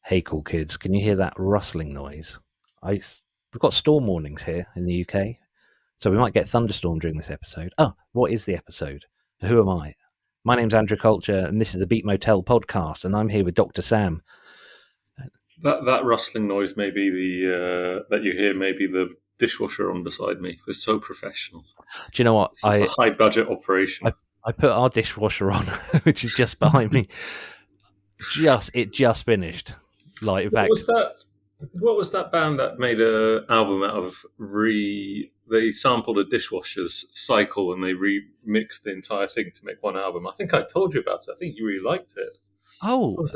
Hey, cool kids, can you hear that rustling noise? We've got storm warnings here in the UK, so we might get thunderstorm during this episode. Oh, what is the episode? Who am I? My name's Andrew Culture, and this is the Beat Motel podcast, and I'm here with Dr. Sam. That rustling noise may be that you hear, maybe the dishwasher on beside me. It's so professional. Do you know what? It's a high budget operation. I put our dishwasher on, which is just behind me. It just finished. Like, in fact, what was that band that made an album out of they sampled a dishwasher's cycle and they remixed the entire thing to make one album? I think I told you about it. I think you really liked it. Oh,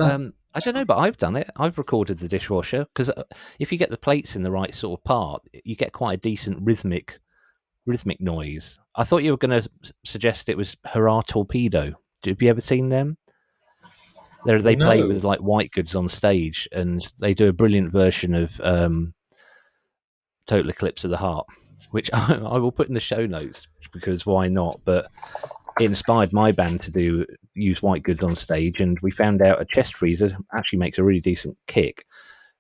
I don't know, but I've done it. I've recorded the dishwasher because if you get the plates in the right sort of part, you get quite a decent rhythmic noise. I thought you were going to suggest it was Hurrah Torpedo. Have you ever seen them? They play with like white goods on stage, and they do a brilliant version of Total Eclipse of the Heart, which I will put in the show notes because why not? But it inspired my band to use white goods on stage, and we found out a chest freezer actually makes a really decent kick.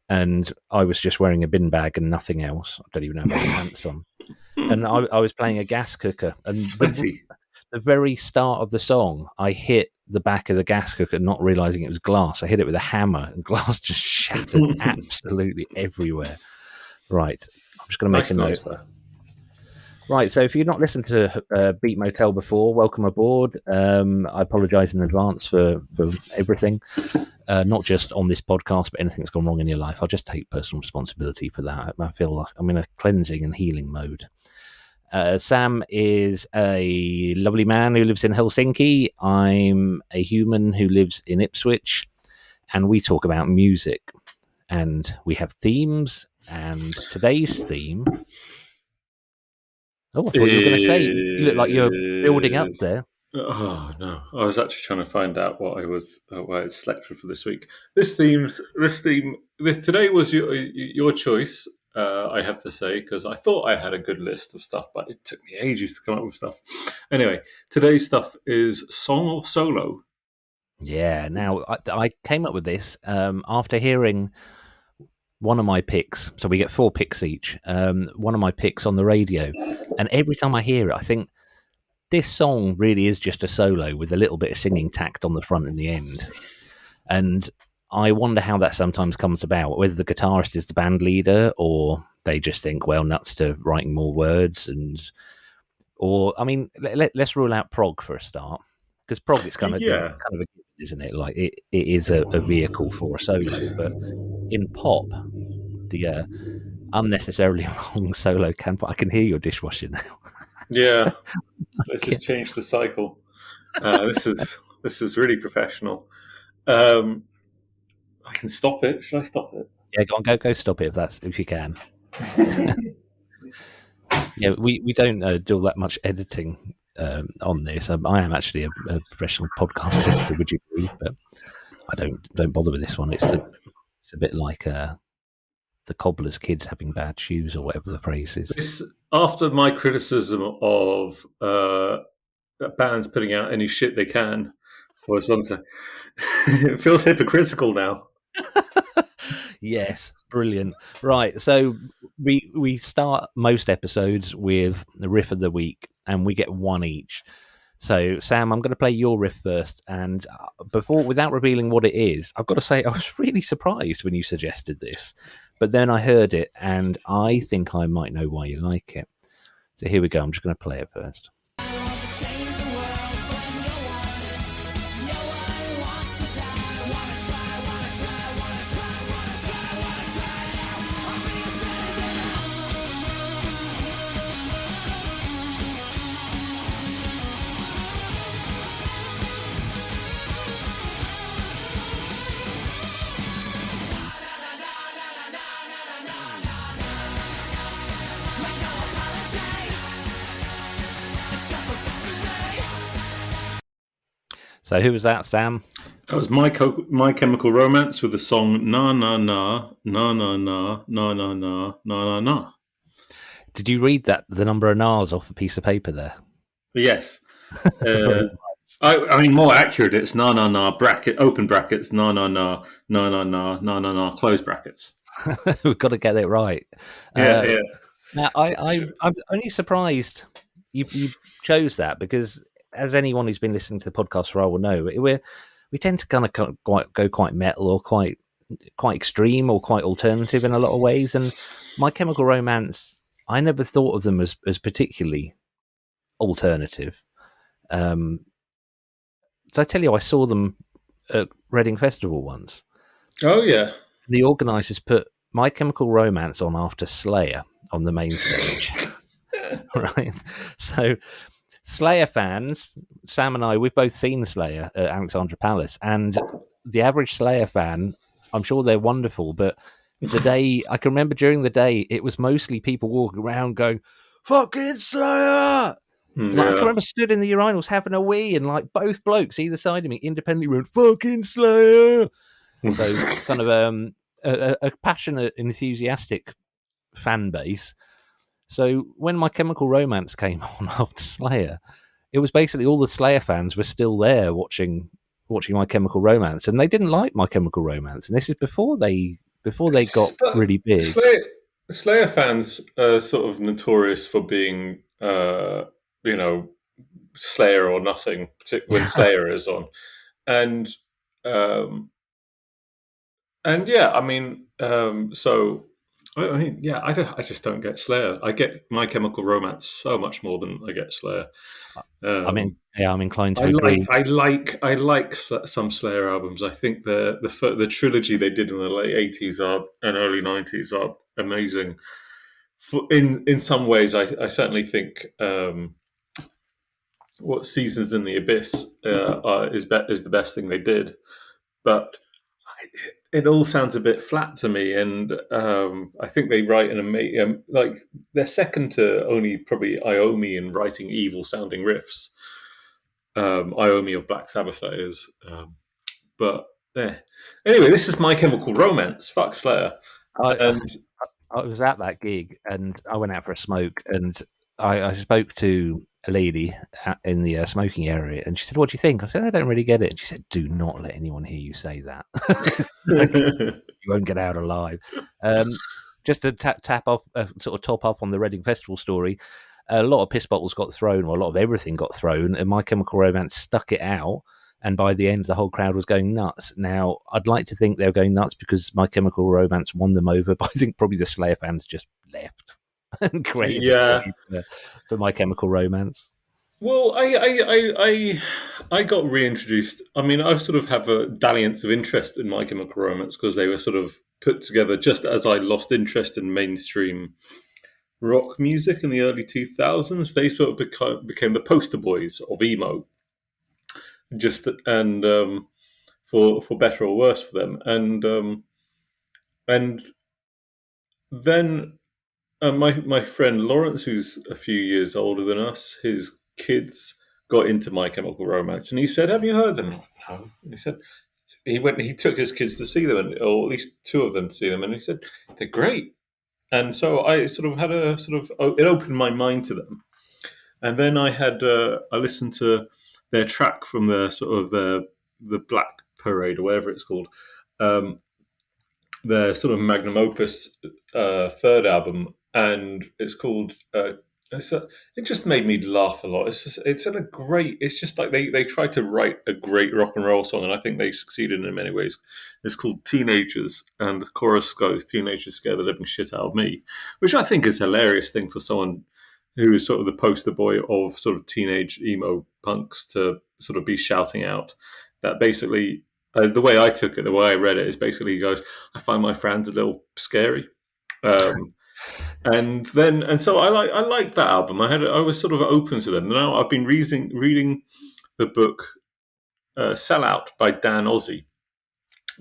And I was just wearing a bin bag and nothing else. I don't even know about pants on. And I was playing a gas cooker. And the very start of the song, I hit the back of the gas cooker, not realizing it was glass. I hit it with a hammer, and glass just shattered absolutely everywhere. Right. I'm just going to make a note there. Right, so if you've not listened to Beat Motel before, welcome aboard. I apologise in advance for everything, not just on this podcast, but anything that's gone wrong in your life. I'll just take personal responsibility for that. I feel like I'm in a cleansing and healing mode. Sam is a lovely man who lives in Helsinki. I'm a human who lives in Ipswich, and we talk about music. And we have themes, and today's theme... Oh, I thought you were going to say, you look like you're building up there. Oh, no. I was actually trying to find out what I selected for this week. Today was your choice, I have to say, because I thought I had a good list of stuff, but it took me ages to come up with stuff. Anyway, today's stuff is song or solo. Yeah, now, I came up with this after hearing... one of my picks, so we get 4 picks each, one of my picks on the radio, and every time I hear it, I think this song really is just a solo with a little bit of singing tacked on the front and the end. And I wonder how that sometimes comes about, whether the guitarist is the band leader, or they just think, well, nuts to writing more words, let's rule out prog for a start, because prog is kind of a, isn't it? Like it is a vehicle for a solo, but in pop, the unnecessarily long solo I can hear your dishwasher now. Yeah, let's just change the cycle. This is really professional. I can stop it. Should I stop it? Yeah, go stop it if you can. Yeah, we don't do all that much editing on this. I am actually a professional podcast editor, would you agree? But I don't bother with this one. It's a bit like the cobbler's kids having bad shoes, or whatever the phrase is. This, after my criticism of bands putting out any shit they can for as long as it feels hypocritical now. Yes, brilliant. Right, so we start most episodes with the riff of the week, and we get one each. So, Sam, I'm going to play your riff first, and without revealing what it is, I've got to say I was really surprised when you suggested this, but then I heard it, and I think I might know why you like it. So here we go. I'm just going to play it first. So who was that, Sam? That was My Chemical Romance with the song Na Na Na Na Na Na Na Na Na Na Na Na. Did you read the number of nars off a piece of paper there? Yes. I mean, more accurate, it's na na na bracket open brackets na na na na na na na na na close brackets. We've got to get it right. Yeah, Uh, yeah. Now, I'm only surprised you chose that because, as anyone who's been listening to the podcast for a while will know, we tend to kind of go quite metal or quite extreme or quite alternative in a lot of ways. And My Chemical Romance, I never thought of them as particularly alternative. Did I tell you I saw them at Reading Festival once? Oh yeah. The organisers put My Chemical Romance on after Slayer on the main stage. Right. So Slayer fans, Sam and I, we've both seen Slayer at Alexandra Palace, and the average Slayer fan, I'm sure they're wonderful, but the day I can remember during the day, it was mostly people walking around going, "Fucking Slayer!" Like I can Yeah. remember stood in the urinals having a wee, and like both blokes either side of me independently went, "Fucking Slayer!" So kind of a passionate, enthusiastic fan base. So when My Chemical Romance came on after Slayer, it was basically all the Slayer fans were still there watching My Chemical Romance, and they didn't like My Chemical Romance. And this is before they got really big. Slayer, Slayer fans are sort of notorious for being, you know, Slayer or nothing, when Slayer is on, and um, yeah, I mean, so I mean, yeah, I just don't get Slayer. I get My Chemical Romance so much more than I get Slayer. I mean, Um, yeah, I'm inclined to agree. I like some Slayer albums. I think the trilogy they did in the late '80s and early '90s are amazing. In some ways, I certainly think what Seasons in the Abyss is the best thing they did. But it all sounds a bit flat to me, and I think they write an amazing, like they're second to only probably Iommi in writing evil sounding riffs. Iommi of Black Sabbath, that is. But anyway, this is My Chemical Romance. Fuck Slayer, I and I was at that gig and I went out for a smoke and I spoke to a lady in the smoking area and she said, "What do you think?" I said, "I don't really get it." And she said, "Do not let anyone hear you say that. Like, you won't get out alive." Um, just to tap off, sort of top up on the Reading Festival story, a lot of piss bottles got thrown, or a lot of everything got thrown, and My Chemical Romance stuck it out. And by the end, the whole crowd was going nuts. Now, I'd like to think they were going nuts because My Chemical Romance won them over, but I think probably the Slayer fans just left and created the yeah. stage for My Chemical Romance. Well, I got reintroduced. I mean, I've sort of have a dalliance of interest in My Chemical Romance because they were sort of put together just as I lost interest in mainstream rock music in the early 2000s. They sort of became the poster boys of emo, just and for better or worse for them. And then my friend Lawrence, who's a few years older than us, his kids got into My Chemical Romance, and he said, "Have you heard them?" No. And he said he took his kids to see them, or at least two of them to see them, and he said they're great. And so I sort of had a sort of it opened my mind to them. And then I listened to their track from the sort of the Black Parade or whatever it's called, um, their sort of magnum opus third album, and it's called. It just made me laugh a lot. It's just like they tried to write a great rock and roll song, and I think they succeeded in many ways. It's called Teenagers, and the chorus goes, "Teenagers scare the living shit out of me," which I think is a hilarious thing for someone who is sort of the poster boy of sort of teenage emo punks to sort of be shouting out. That basically, the way I took it, the way I read it, is basically he goes, "I find my friends a little scary." Um, and so I liked that album. I was sort of open to them. Now I've been reading the book "Sell Out" by Dan Ozzie.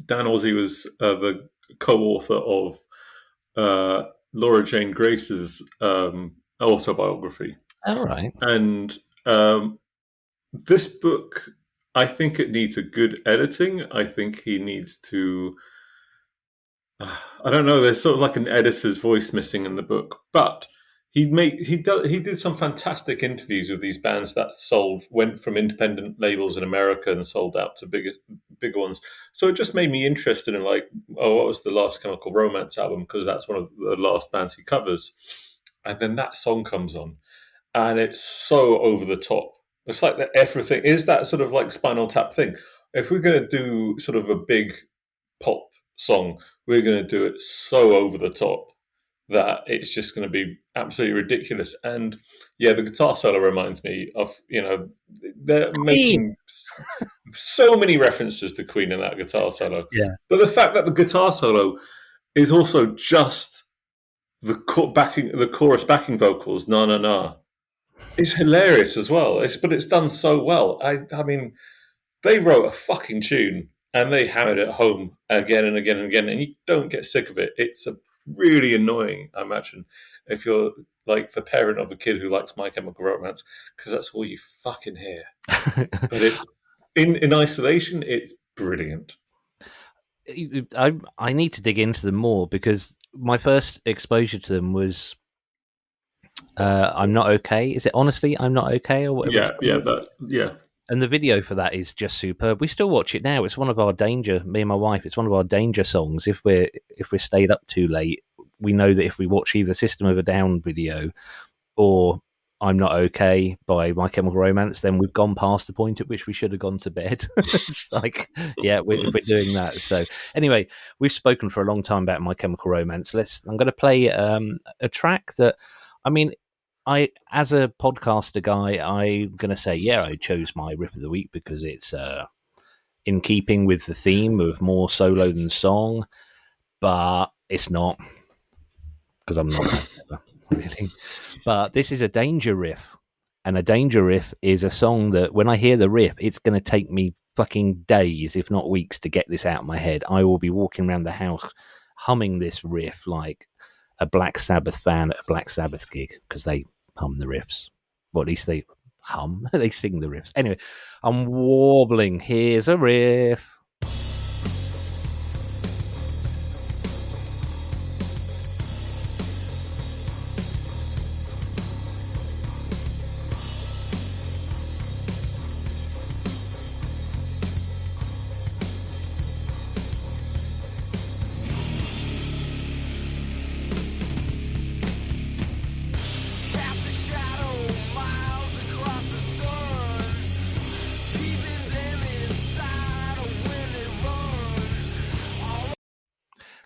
Dan Ozzie was the co-author of Laura Jane Grace's autobiography, All right. and this book, I think it needs a good editing. I think he needs to. I don't know. There's sort of like an editor's voice missing in the book, but He did some fantastic interviews with these bands that went from independent labels in America and sold out to bigger ones. So it just made me interested in like, oh, what was the last Chemical Romance album? Because that's one of the last bands he covers. And then that song comes on, and it's so over the top. It's like that everything is that sort of like Spinal Tap thing. If we're going to do sort of a big pop song, we're going to do it so over the top that it's just going to be absolutely ridiculous. And yeah, the guitar solo reminds me of, they're making so many references to Queen in that guitar solo. Yeah. But the fact that the guitar solo is also just the chorus backing vocals, na na na, is hilarious as well. But it's done so well. I mean, they wrote a fucking tune and they hammered it home again and again and again, and you don't get sick of it. It's really annoying, I imagine, if you're like the parent of a kid who likes My Chemical Romance, because that's all you fucking hear. But it's in isolation, it's brilliant. I need to dig into them more, because my first exposure to them was I'm Not Okay. Is it Honestly I'm Not Okay or whatever? Yeah. And the video for that is just superb. We still watch it now. It's one of our danger. Me and my wife. It's one of our danger songs. If we're stayed up too late, we know that if we watch either System of a Down video or I'm Not Okay by My Chemical Romance, then we've gone past the point at which we should have gone to bed. It's like, yeah, we're doing that. So anyway, we've spoken for a long time about My Chemical Romance. I'm going to play a track that, I mean, as a podcaster guy, I'm going to say, yeah, I chose my riff of the week because it's in keeping with the theme of more solo than song, but it's not, because I'm not that clever, really. But this is a Danger riff, and a Danger riff is a song that when I hear the riff, it's going to take me fucking days, if not weeks, to get this out of my head. I will be walking around the house humming this riff like a Black Sabbath fan at a Black Sabbath gig, because they hum the riffs. Well, at least they hum. They sing the riffs. Anyway, I'm warbling. Here's a riff.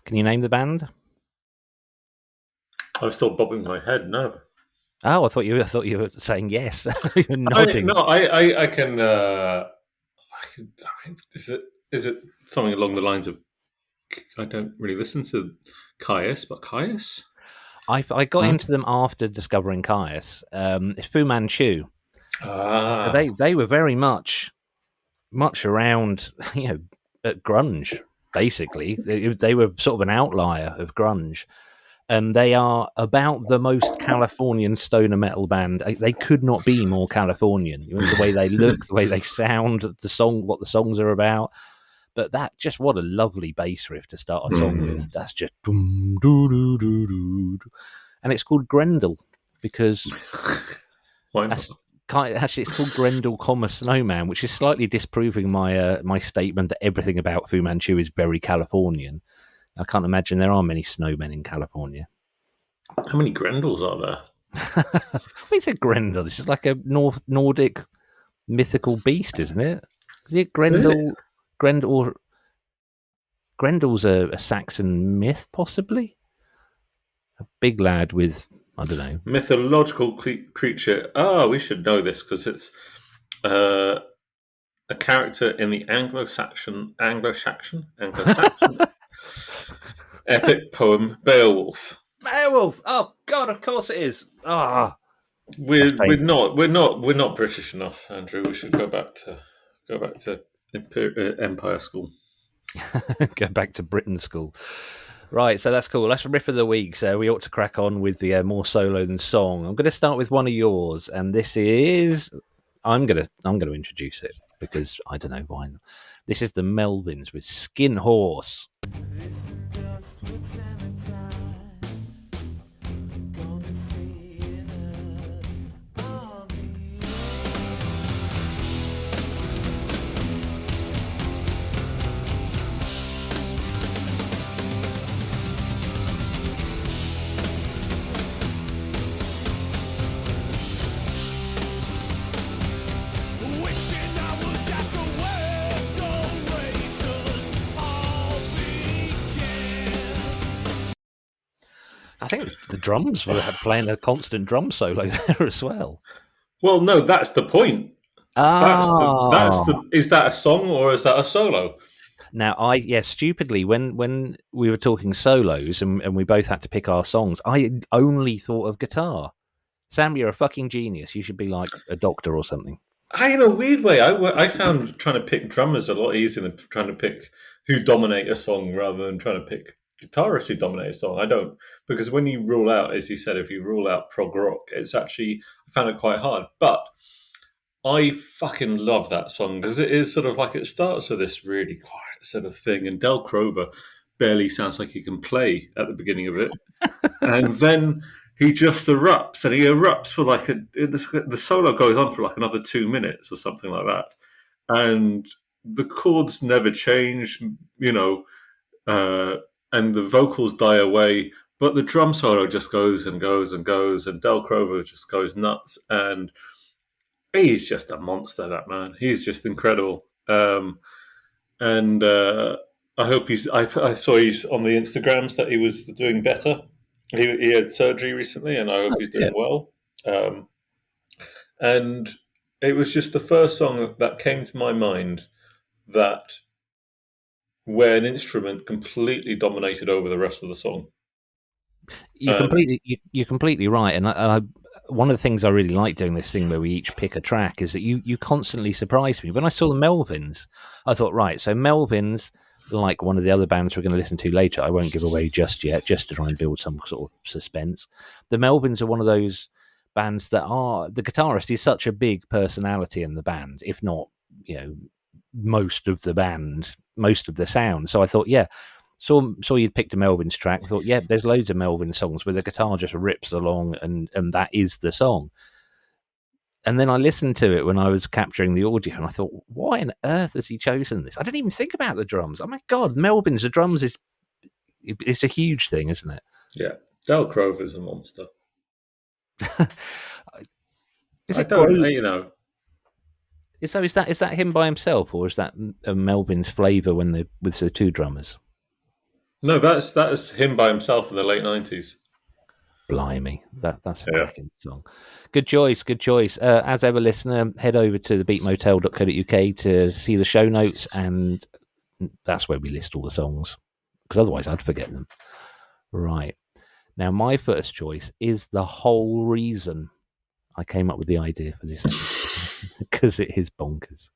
Can you name the band? I'm still bobbing my head. No. Oh, I thought you were saying yes. You were nodding. I can. I mean, is it something along the lines of? I don't really listen to Caius, but Caius. I got into them after discovering Caius. It's Fu Manchu. Ah. So they were very much around, at grunge. Basically, they were sort of an outlier of grunge, and they are about the most Californian stoner metal band. They could not be more Californian. The way they look, the way they sound, the song, what the songs are about. But what a lovely bass riff to start a song with. That's just boom, doo, doo, doo, doo. And it's called Grendel because why not? Actually, it's called Grendel, Snowman, which is slightly disproving my my statement that everything about Fu Manchu is very Californian. I can't imagine there are many snowmen in California. How many Grendels are there? What is a Grendel? This is like a Nordic mythical beast, isn't it? Is it Grendel? Grendel's a Saxon myth, possibly? A big lad with, I don't know. Mythological creature. Oh, we should know this because it's a character in the Anglo-Saxon epic poem Beowulf. Beowulf! Oh God, of course it is. Ah, we're not British enough, Andrew. We should go back to Empire School. Go back to Britain School. Right, so that's cool. That's riff of the week. So we ought to crack on with the more solo than song. I'm going to start with one of yours, and this is I'm going to introduce it because I don't know why. This is the Melvins with Skin Horse. Listen, dust would sanitize. Gonna say I think the drums were playing a constant drum solo there as well. Well, no, that's the point. That's Ah, the is that a song or is that a solo? now stupidly when we were talking solos and we both had to pick our songs, I only thought of guitar. Sam, you're a fucking genius. You should be like a doctor or something. In a weird way, I found trying to pick drummers a lot easier than trying to pick who dominate a song rather than trying to pick guitarists who dominate a song. I don't, because when you rule out, as you said, if you rule out prog rock, it's actually, I found it quite hard. But I fucking love that song because it is sort of like it starts with this really quiet sort of thing, and Del Crover barely sounds like he can play at the beginning of it, and then he just erupts, and he erupts for like the solo goes on for like another 2 minutes or something like that, and the chords never change, you know, and the vocals die away, but the drum solo just goes and goes and goes, and Del Crover just goes nuts, and he's just a monster. That man, he's just incredible. And I hope he's. I saw he's on the Instagrams that he was doing better. He had surgery recently, and I hope he's doing well. And it was just the first song that came to my mind that where an instrument completely dominated over the rest of the song. You're completely right, and I one of the things I really like doing this thing where we each pick a track is that you constantly surprise me. When I saw the Melvins, I thought, right, so Melvins, like one of the other bands we're going to listen to later, I won't give away just yet, just to try and build some sort of suspense. The Melvins are one of those bands that are, the guitarist is such a big personality in the band, if not, most of the band, most of the sound. So I thought, yeah, saw you'd picked a Melvins track. I thought, yeah, there's loads of Melvins songs where the guitar just rips along and that is the song. And then I listened to it when I was capturing the audio, and I thought, why on earth has he chosen this? I didn't even think about the drums. Oh my god, Melvins, the drums it's a huge thing, isn't it? Yeah, Del Crover's a monster. Is I it don't, Gro- you know. So is that him by himself, or is that a Melvins flavour with the two drummers? No, that's him by himself in the late 90s. Blimey, that's a cracking song. Good choice, good choice. As ever, listener, head over to thebeatmotel.co.uk to see the show notes, and that's where we list all the songs, because otherwise I'd forget them. Right. Now, my first choice is the whole reason I came up with the idea for this episode, because it is bonkers.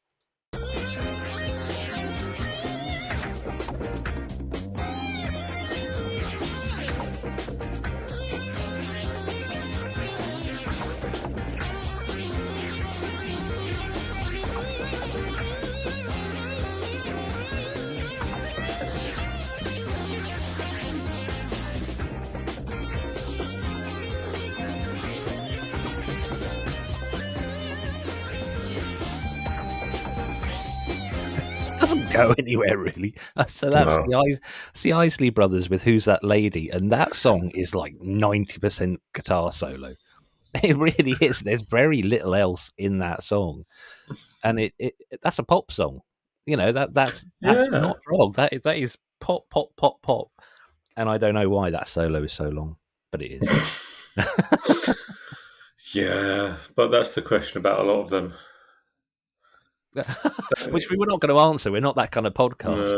Doesn't go anywhere really. So that's the Isley Brothers with "Who's That Lady," and that song is like 90% guitar solo. It really is. There's very little else in that song, and it that's a pop song. That's not prog. That is pop, pop, pop, pop. And I don't know why that solo is so long, but it is. Yeah, but that's the question about a lot of them. Which we were not going to answer. We're not that kind of podcast.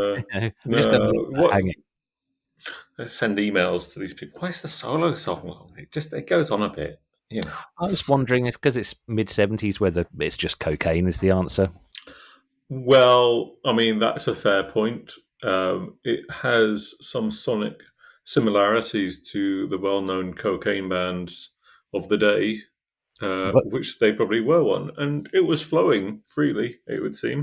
We're just going to leave that hanging. Let's send emails to these people. Why is the solo song long? It goes on a bit. I was wondering if because it's mid-70s, whether it's just cocaine is the answer. Well, I mean that's a fair point. It has some sonic similarities to the well-known cocaine bands of the day. Which they probably were one, and it was flowing freely, it would seem,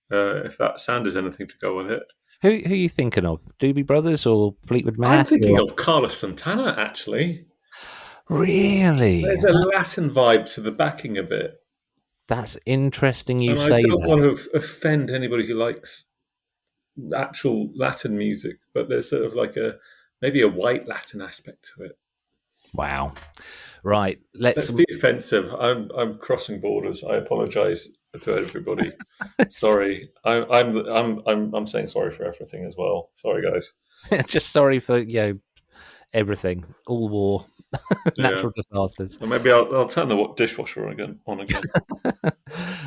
if that sound is anything to go with it. Who are you thinking of? Doobie Brothers or Fleetwood Mac? I'm thinking of Carlos Santana, actually. Really? There's a Latin vibe to the backing a bit. That's interesting you say that. I don't want to offend anybody who likes actual Latin music, but there's sort of like maybe a white Latin aspect to it. Wow. Right. Let's be offensive. I'm crossing borders. I apologize to everybody. Sorry. I'm saying sorry for everything as well. Sorry, guys. Just sorry for everything, all war, Yeah. natural disasters. So maybe I'll turn the dishwasher on again.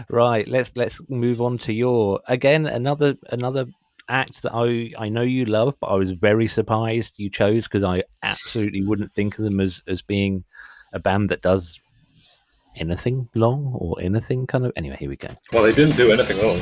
Right, let's move on to your another act that I know you love, but I was very surprised you chose because I absolutely wouldn't think of them as being a band that does anything long or anything kind of. Anyway, here we go. Well, they didn't do anything wrong.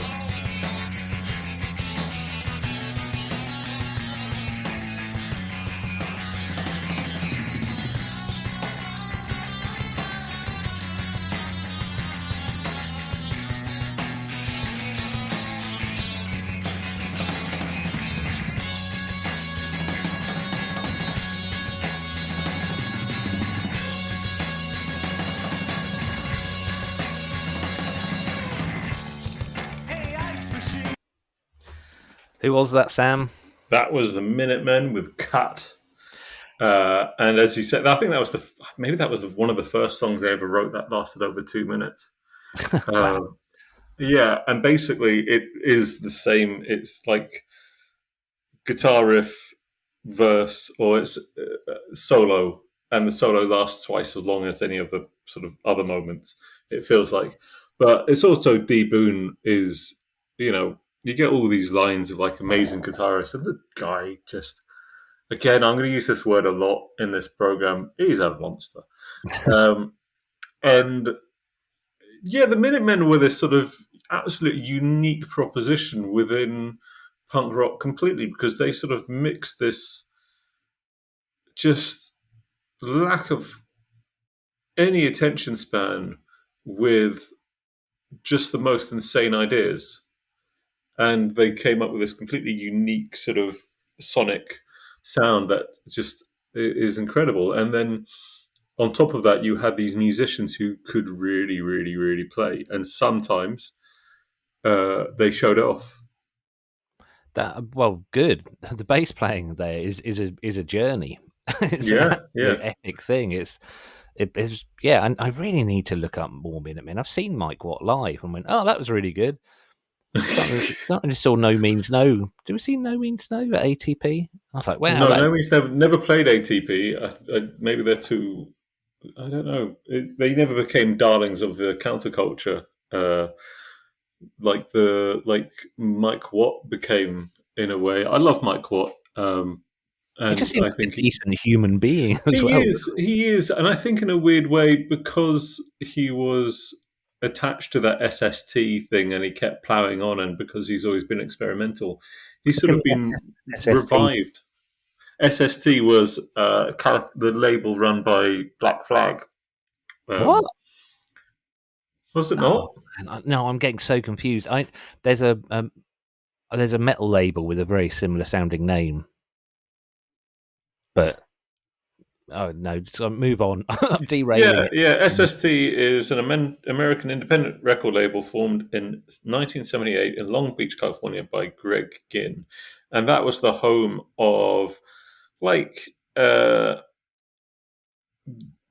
Who was that, Sam? That was the Minutemen with Cut. And as you said, I think that was one of the first songs I ever wrote that lasted over 2 minutes. Wow. Yeah, and basically it is the same. It's like guitar riff, verse, or it's solo, and the solo lasts twice as long as any of the sort of other moments. It feels like, but it's also D Boon is, you get all these lines of like amazing guitarists, and the guy just, again, I'm going to use this word a lot in this program. He's a monster, and yeah, the Minutemen were this sort of absolute unique proposition within punk rock completely because they sort of mix this just lack of any attention span with just the most insane ideas. And they came up with this completely unique sort of sonic sound that just is incredible. And then on top of that, you had these musicians who could really, really, really play. And sometimes they showed off. Good. The bass playing there is a journey. It's an absolute epic thing. It's and I really need to look up more Minutemen. I've seen Mike Watt live and went, oh, that was really good. Something just saw No Means No. Do we see No Means No at ATP? I was like, wow. No Means never played ATP. Maybe they're too. I don't know. They never became darlings of the counterculture, like Mike Watt became in a way. I love Mike Watt, and he just seems I like think a decent human being as well. He is, and I think in a weird way because he was attached to that SST thing, and he kept ploughing on, and because he's always been experimental, he's sort of been revived. SST was the label run by Black Flag. What? Was it not? No, I'm getting so confused. There's a metal label with a very similar sounding name, but oh no, so move on. I'm derailing it. Yeah. SST is an American independent record label formed in 1978 in Long Beach, California, by Greg Ginn, and that was the home of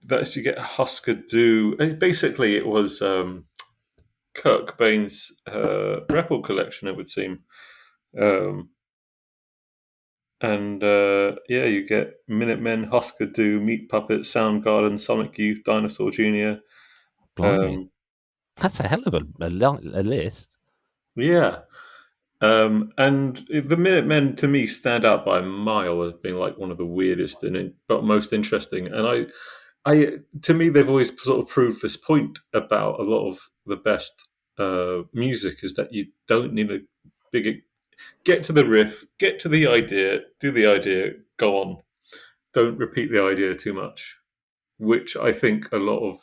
that you get Husker Du. Basically, it was Kurt Cobain's record collection, it would seem. You get Minutemen, Husker Du, Meat Puppet, Soundgarden, Sonic Youth, Dinosaur Jr. That's a hell of a list. Yeah. And the Minutemen, to me, stand out by a mile as being like one of the weirdest but most interesting. And to me, they've always sort of proved this point about a lot of the best music is that you don't need a big. Get to the riff, get to the idea, do the idea, go on. Don't repeat the idea too much, which I think a lot of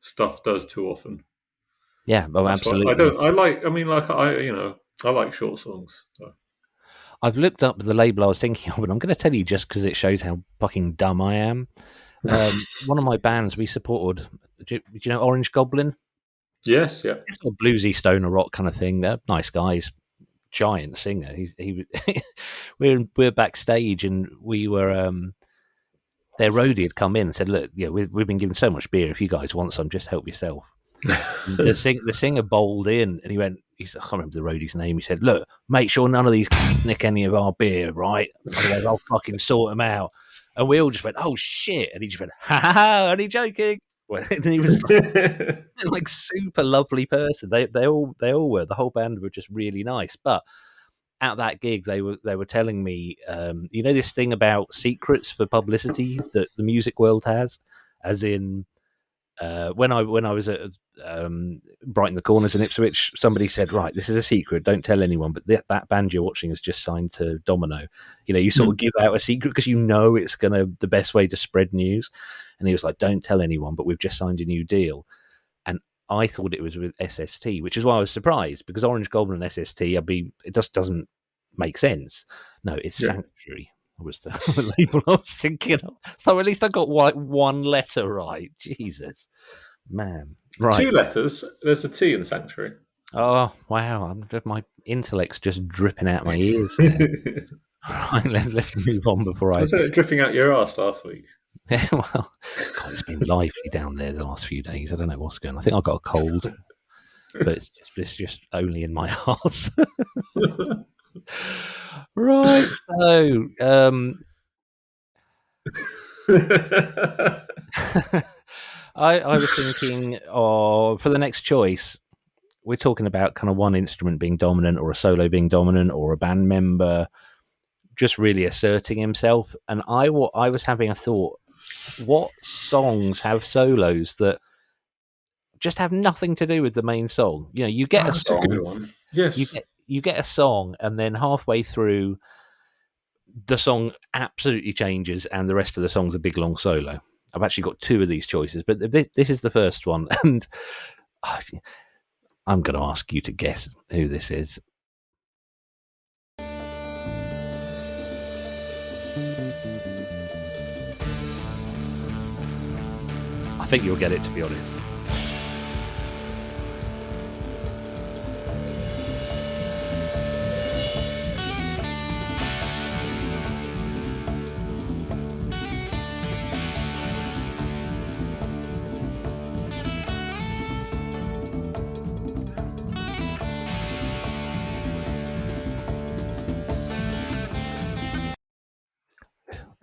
stuff does too often. Yeah, absolutely. I like short songs. So. I've looked up the label I was thinking of, and I'm going to tell you just because it shows how fucking dumb I am. One of my bands we supported, do you know Orange Goblin? Yes, yeah. It's a bluesy stoner rock kind of thing. They're nice guys. Giant singer. We're backstage and we were their roadie had come in and said, "Look, yeah, we've been given so much beer. If you guys want some, just help yourself." the singer bowled in and I can't remember the roadie's name. He said, "Look, make sure none of these nick any of our beer, right? Otherwise, I'll fucking sort them out." And we all just went, "Oh shit!" And he just went, "Ha ha ha!" And he joking. And he was like super lovely person. They all were. The whole band were just really nice. But at that gig, they were telling me, you know, this thing about secrets for publicity that the music world has, as in. When I was at Brighton the Corners in Ipswich, somebody said, "Right, this is a secret. Don't tell anyone." But that band you're watching is just signed to Domino. You know, you sort of give out a secret because you know it's the best way to spread news. And he was like, "Don't tell anyone, but we've just signed a new deal." And I thought it was with SST, which is why I was surprised because Orange Goblin and SST, it just doesn't make sense. No, it's Sanctuary was the label I was thinking of. So at least I got one letter right. Jesus, man. Right. 2 letters. There's a T in Sanctuary. Oh, wow. My intellect's just dripping out my ears here. Right, let's move on before I... Was it dripping out your arse last week? Yeah, well, God, it's been lively down there the last few days. I don't know what's going on. I think I got a cold, but it's just only in my arse. Right, so I was thinking, for the next choice, we're talking about kind of one instrument being dominant, or a solo being dominant, or a band member just really asserting himself. And I was having a thought: what songs have solos that just have nothing to do with the main song? You know, you get a song. That's a good one. Yes, you get a song, and then halfway through, the song absolutely changes, and the rest of the song's a big long solo. I've actually got 2 of these choices, but this is the first one, and I'm going to ask you to guess who this is. I think you'll get it, to be honest.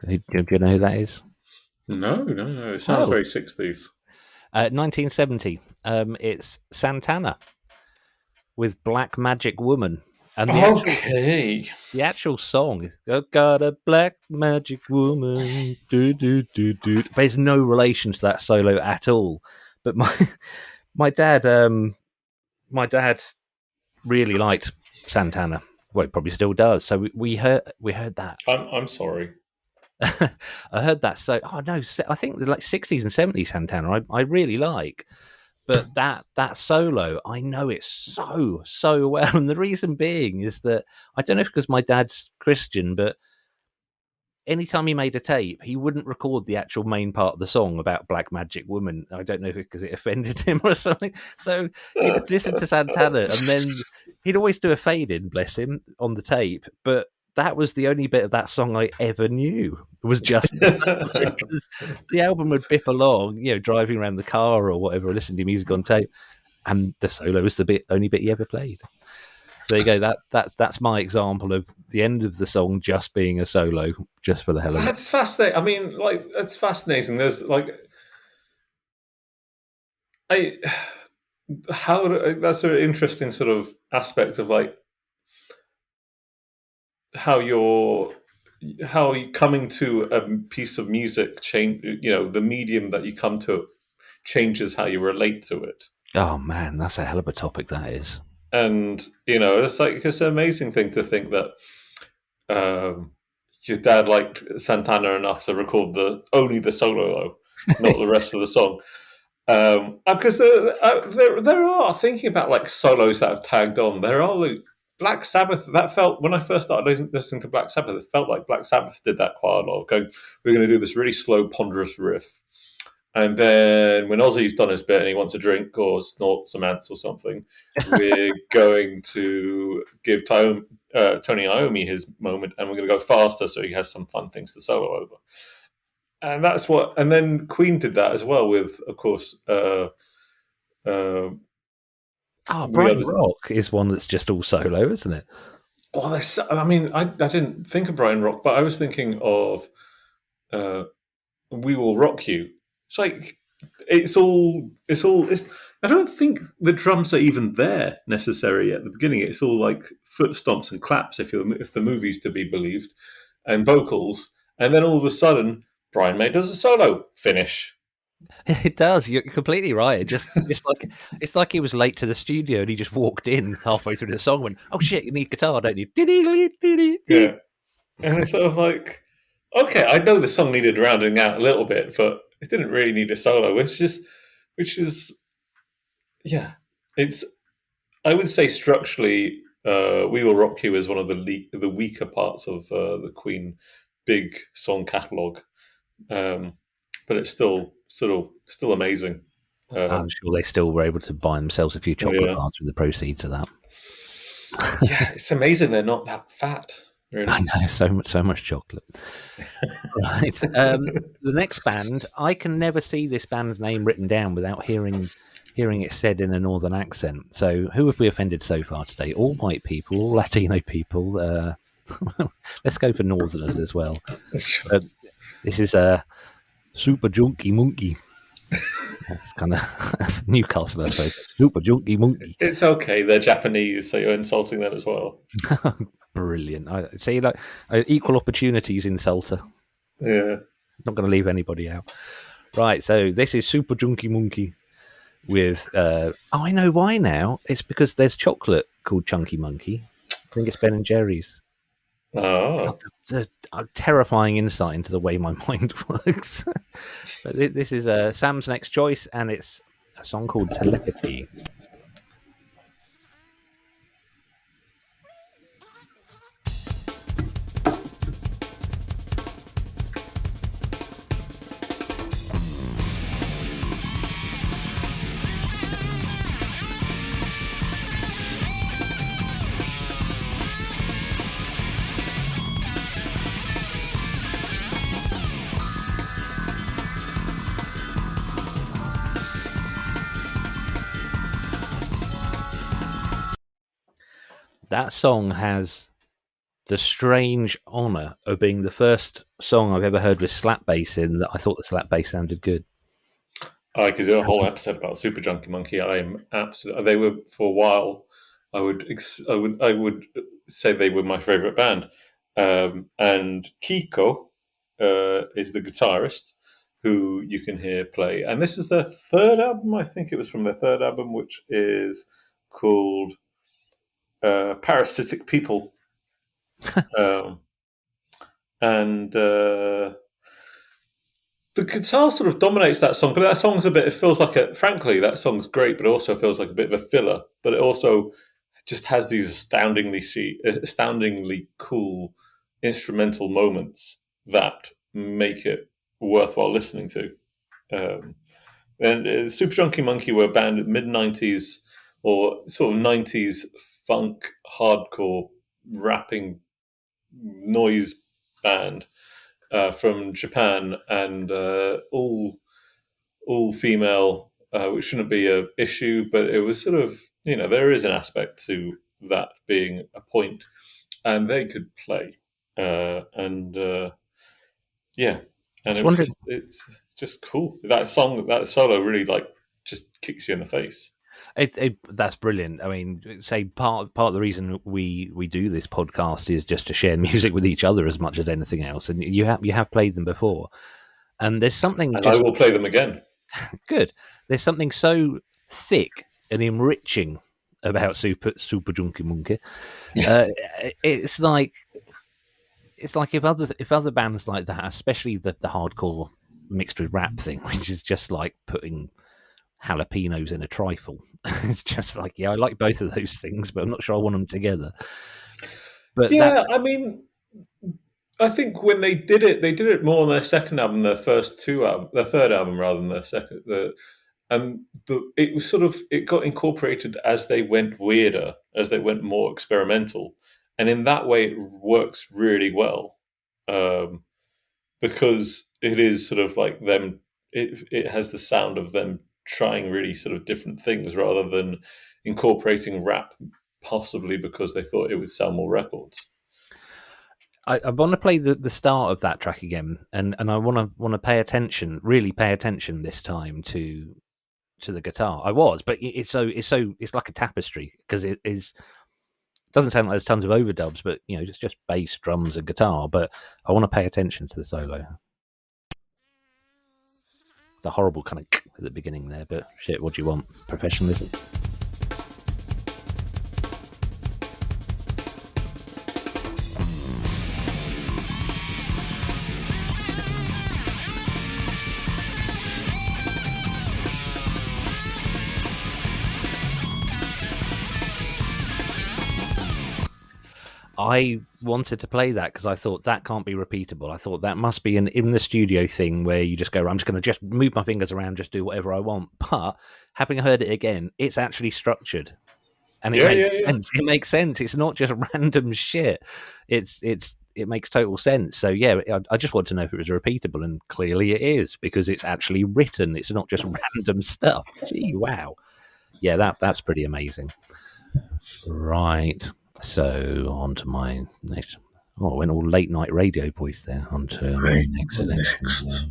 Do you know who that is? No. It sounds very 60s. 1970. It's Santana with Black Magic Woman. And the actual song is "Got a Black Magic Woman." Do, do, do, do. But it's no relation to that solo at all. But my dad really liked Santana. Well, he probably still does. So we heard that. I'm sorry. I heard that. So, I think like 60s and 70s Santana I really like. But that solo, I know it so well. And the reason being is that, I don't know if it's because my dad's Christian, but anytime he made a tape, he wouldn't record the actual main part of the song about Black Magic Woman. I don't know if it's because it offended him or something. So he'd listen to Santana, and then he'd always do a fade in, bless him, on the tape. But that was the only bit of that song I ever knew. It was just because the album would bip along, you know, driving around the car or whatever, listening to music on tape, and the solo was the only bit he ever played. There you go. That's my example of the end of the song just being a solo, just for the hell of it. That's fascinating. I mean, like, that's fascinating. There's like, that's an interesting sort of aspect of like how you coming to a piece of music change. You know, the medium that you come to changes how you relate to it. Oh man, that's a hell of a topic, that is. And you know, it's an amazing thing to think that your dad liked Santana enough to record only the solo, though, not the rest of the song. Because there are, thinking about like solos that have tagged on, there are like Black Sabbath. That felt, when I first started listening to Black Sabbath, it felt like Black Sabbath did that quite a lot. Going, we're going to do this really slow, ponderous riff. And then when Ozzy's done his bit and he wants a drink or snort some ants or something, we're going to give Tony Iommi his moment, and we're going to go faster so he has some fun things to solo over. And that's what. And then Queen did that as well with, of course. Brian Rock is one that's just all solo, isn't it? Well, I mean, I didn't think of Brian Rock, but I was thinking of "We Will Rock You." It's like it's. I don't think the drums are even there necessarily at the beginning. It's all like foot stomps and claps, if the movie's to be believed, and vocals, and then all of a sudden, Brian May does a solo finish. It does. You're completely right. It's like he was late to the studio and he just walked in halfway through the song and went, "Oh shit, you need guitar, don't you?" Yeah, and it's sort of like, okay, I know the song needed rounding out a little bit, but it didn't really need a solo. Which is, yeah, it's. I would say structurally, "We Will Rock You" is one of the weaker parts of the Queen big song catalog, but it's still amazing. I'm sure they still were able to buy themselves a few chocolate Yeah, bars with the proceeds of that. yeah, it's amazing they're not that fat. Really. I know, so much chocolate. Right. The next band, I can never see this band's name written down without hearing it said in a northern accent. So, who have we offended so far today? All white people, all Latino people. Let's go for northerners as well. This is a Super Junky Monkey. It's kind of Newcastle, I suppose. Super Junky Monkey. It's okay. They're Japanese, so you're insulting them as well. Brilliant. I see, like equal opportunities insulter. Yeah. Not going to leave anybody out. Right. So this is Super Junky Monkey with. I know why now. It's because there's chocolate called Chunky Monkey. I think it's Ben and Jerry's. Oh. It's a terrifying insight into the way my mind works. But this is Sam's next choice, and it's a song called Telepathy. That song has the strange honour of being the first song I've ever heard with slap bass in that I thought the slap bass sounded good. I could do a whole episode about Super Junky Monkey. I'm absolutely. They were for a while. I would say they were my favorite band. And Kiko is the guitarist who you can hear play. And this is their third album. I think it was from their third album, which is called Parasitic People. And the guitar sort of dominates that song, but that song's it feels like frankly, that song's great, but it also feels like a bit of a filler. But it also just has these astoundingly cool instrumental moments that make it worthwhile listening to. And Super Junky Monkey were a band mid 90s or sort of 90s funk, hardcore, rapping noise band from Japan, and all female, which shouldn't be an issue, but it was sort of, there is an aspect to that being a point, and they could play, and yeah, and it's just cool. That solo really just kicks you in the face. That's brilliant. I mean, say part of the reason we do this podcast is just to share music with each other as much as anything else. And you have played them before, and there's something. And I will play them again. Good. There's something so thick and enriching about Super Junky Monkey. It's like if other bands like that, especially the hardcore mixed with rap thing, which is just like putting jalapenos in a trifle. It's just like, I like both of those things, but I'm not sure I want them together. But I mean, I think when they did it more on their second album, their third album rather than their second. It was it got incorporated as they went weirder, as they went more experimental, and in that way it works really well, because it is sort of like them. It has the sound of them trying really sort of different things rather than incorporating rap, possibly because they thought it would sell more records. I want to play the start of that track again, and I want to pay attention, really pay attention this time to the guitar. I was, but it's like a tapestry because it is. Doesn't sound like there's tons of overdubs, but it's just bass, drums, and guitar. But I want to pay attention to the solo. It's a horrible kind of at the beginning there, but shit, what do you want? Professionalism. I wanted to play that because I thought that can't be repeatable. I thought that must be an in the studio thing where you just go, I'm just going to just move my fingers around, just do whatever I want. But having heard it again, it's actually structured, and it makes sense. It makes sense. It's not just random shit. It makes total sense. So yeah, I just want to know if it was repeatable, and clearly it is because it's actually written. It's not just random stuff. Gee, wow. Yeah, that's pretty amazing. Right. So on to my next. Oh, I went all late night radio voice there. On to my next.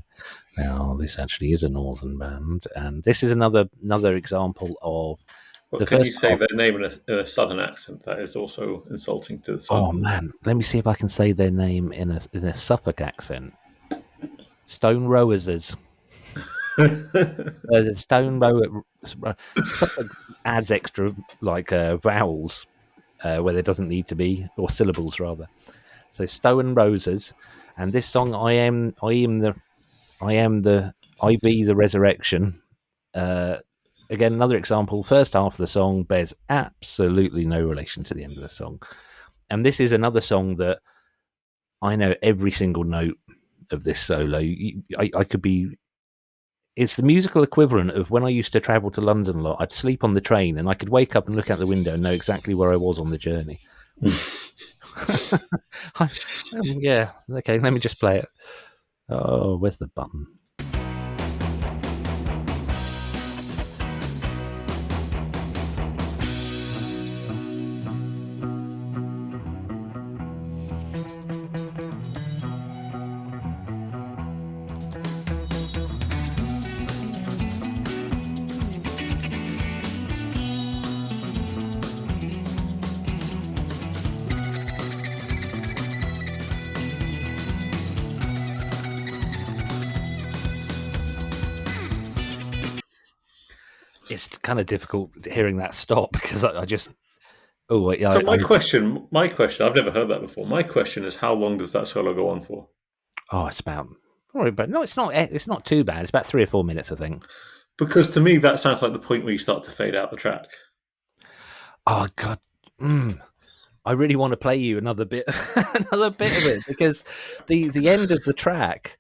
Now this actually is a northern band, and this is another example of. Well, can you say their name in a southern accent? That is also insulting to the southern. Oh man, let me see if I can say their name in a Suffolk accent. Stone Rowers. Stone Rower. Suffolk adds extra vowels. Where there doesn't need to be, or syllables rather. So Stone Roses, and this song I be the resurrection. Again, another example. First half of the song bears absolutely no relation to the end of the song, and this is another song that I know every single note of this solo. I could be. It's the musical equivalent of when I used to travel to London a lot. I'd sleep on the train and I could wake up and look out the window and know exactly where I was on the journey. Yeah, okay, let me just play it. Oh, where's the button? It's kind of difficult hearing that stop because I just. Oh, wait, yeah. So my question. I've never heard that before. My question is, how long does that solo go on for? Oh, it's about. But no, it's not. It's not too bad. It's about 3 or 4 minutes, I think. Because to me, that sounds like the point where you start to fade out the track. Oh God. I really want to play you another bit of it because the end of the track,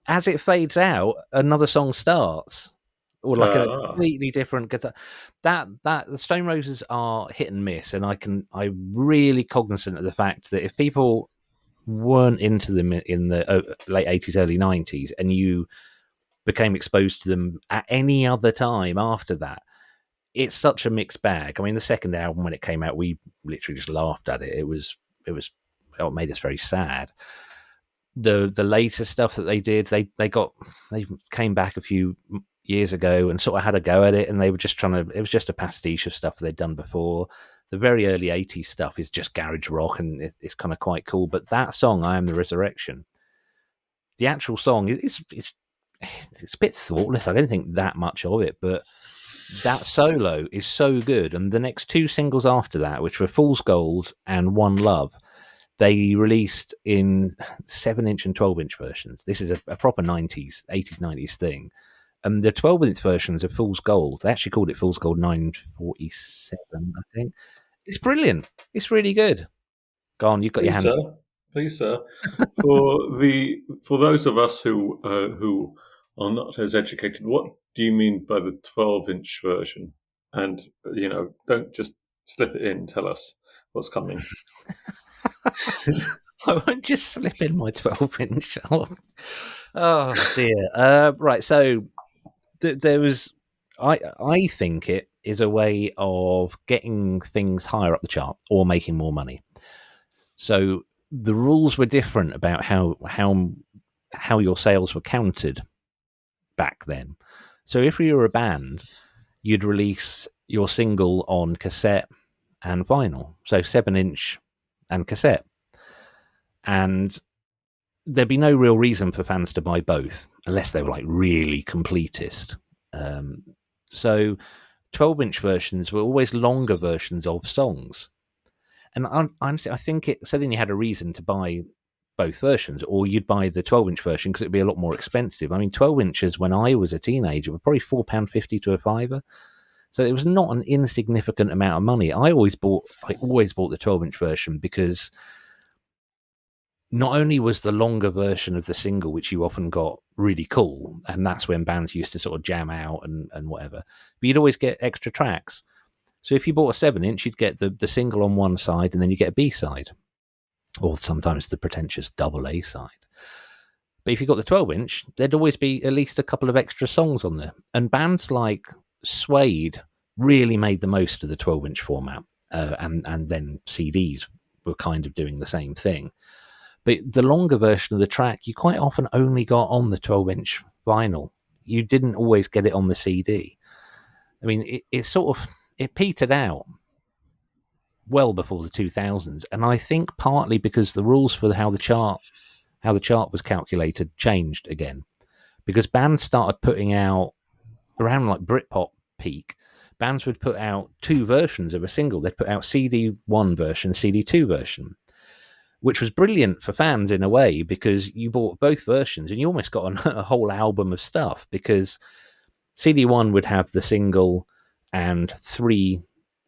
as it fades out, another song starts, or like a completely different guitar. That the Stone Roses are hit and miss, and I'm really cognizant of the fact that if people weren't into them in the late 80s, early 90s, and you became exposed to them at any other time after that, it's such a mixed bag. I mean, the second album when it came out, we literally just laughed at it. It made us very sad. The later stuff that they did, they came back a few years ago and sort of had a go at it, and they were just it was just a pastiche of stuff they'd done before. The very early 80s stuff is just garage rock, and it's kind of quite cool. But that song, I Am the Resurrection, the actual song it's a bit thoughtless. I don't think that much of it, but that solo is so good. And the next 2 singles after that, which were Fool's Gold and One Love, they released in 7-inch and 12-inch versions. This is a proper 80s, 90s thing. And the 12-inch versions of Fool's Gold, they actually called it Fool's Gold 947, I think. It's brilliant. It's really good. Go on, you've got your hand. Please, sir. For those of us who are not as educated, what do you mean by the 12-inch version? And don't just slip it in. Tell us what's coming. I won't just slip in my 12-inch. Oh dear. Right. So there was. I think it is a way of getting things higher up the chart or making more money. So the rules were different about how your sales were counted back then. So if you were a band, you'd release your single on cassette and vinyl, so 7-inch and cassette, and there'd be no real reason for fans to buy both unless they were like really completist. So 12-inch versions were always longer versions of songs, and honestly, I think it. So then you had a reason to buy both versions, or you'd buy the 12-inch version because it'd be a lot more expensive. I mean, 12 inches when I was a teenager were probably £4.50 to a fiver. So it was not an insignificant amount of money. I always bought the 12-inch version because not only was the longer version of the single, which you often got, really cool, and that's when bands used to sort of jam out and whatever, but you'd always get extra tracks. So if you bought a 7-inch, you'd get the single on one side, and then you get a B side, or sometimes the pretentious double A side. But if you got the 12-inch, there'd always be at least a couple of extra songs on there. And bands like Suede really made the most of the 12-inch format, and then CDs were kind of doing the same thing. But the longer version of the track, you quite often only got on the 12-inch vinyl. You didn't always get it on the CD. I mean, it petered out well before the 2000s, and I think partly because the rules for how the chart was calculated changed again, because bands started putting out around like Britpop peak. Bands would put out two versions of a single. They'd put out CD1 version, CD2 version, which was brilliant for fans in a way because you bought both versions and you almost got a whole album of stuff, because CD1 would have the single and 3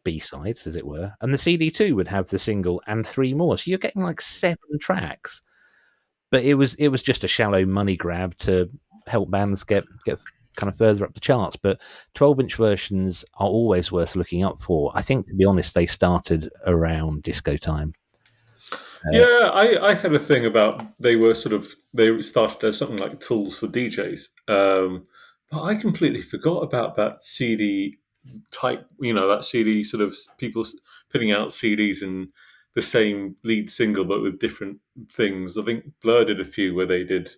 B-sides, as it were, and the CD2 would have the single and 3 more. So you're getting like 7 tracks. But it was just a shallow money grab to help bands get kind of further up the charts. But 12-inch versions are always worth looking up for. I think, to be honest, they started around disco time. Yeah, I had a thing about they started as something like tools for DJs, but I completely forgot about that CD type. That CD sort of people putting out CDs and the same lead single but with different things. I think Blur did a few where they did